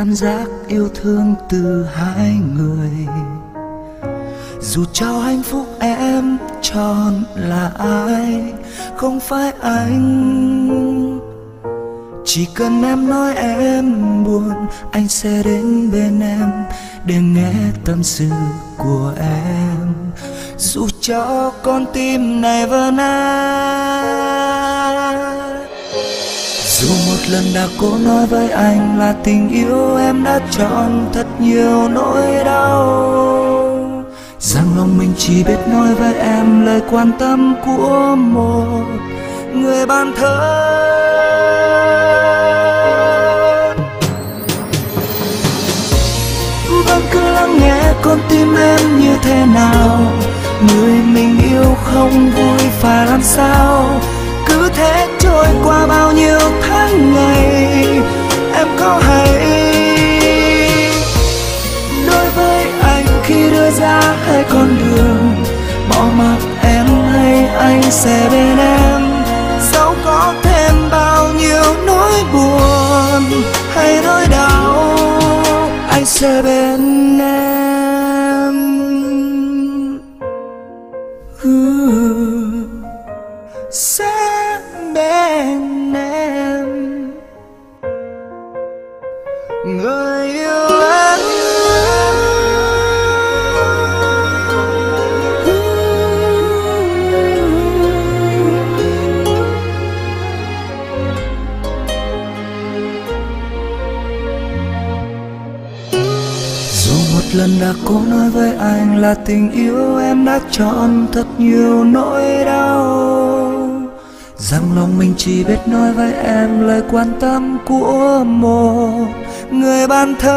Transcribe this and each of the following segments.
cảm giác yêu thương từ hai người. Dù cho hạnh phúc em chọn là ai, không phải anh. Chỉ cần em nói em buồn, anh sẽ đến bên em để nghe tâm sự của em. Dù cho con tim này vỡ nát. Dù một lần đã cố nói với anh là tình yêu, em đã chọn thật nhiều nỗi đau. Rằng lòng mình chỉ biết nói với em lời quan tâm của một người bạn thân. Vẫn cứ lắng nghe con tim em như thế nào. Người mình yêu không vui phải làm sao. Cứ thế trôi qua bao nhiêu tháng ngày. Em có hay đối với anh khi đưa ra hai con đường, bỏ mặc em hay anh sẽ bên em. Dẫu có thêm bao nhiêu nỗi buồn hay nỗi đau, anh sẽ bên em. Sẽ bên em, người yêu anh. Dù một lần đã cố nói với anh là tình yêu, em đã chọn thật nhiều nỗi đau. Rằng lòng mình chỉ biết nói với em lời quan tâm của một người bạn thân.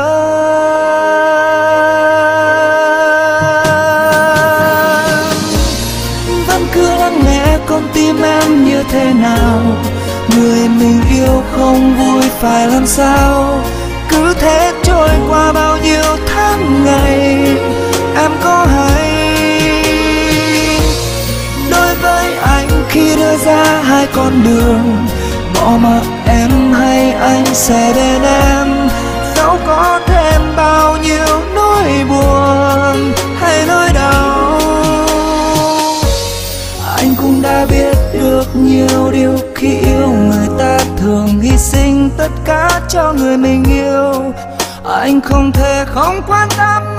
Vẫn cứ lắng nghe con tim em như thế nào. Người mình yêu không vui phải làm sao. Cứ thế trôi qua bao nhiêu tháng ngày. Em có hay đối với anh khi đưa ra hai con đường, bỏ mặc em hay anh sẽ bên em. Dẫu có thêm bao nhiêu nỗi buồn hay nỗi đau, anh cũng đã biết được nhiều điều khi yêu người ta thường hy sinh tất cả cho người mình yêu. Anh không thể không quan tâm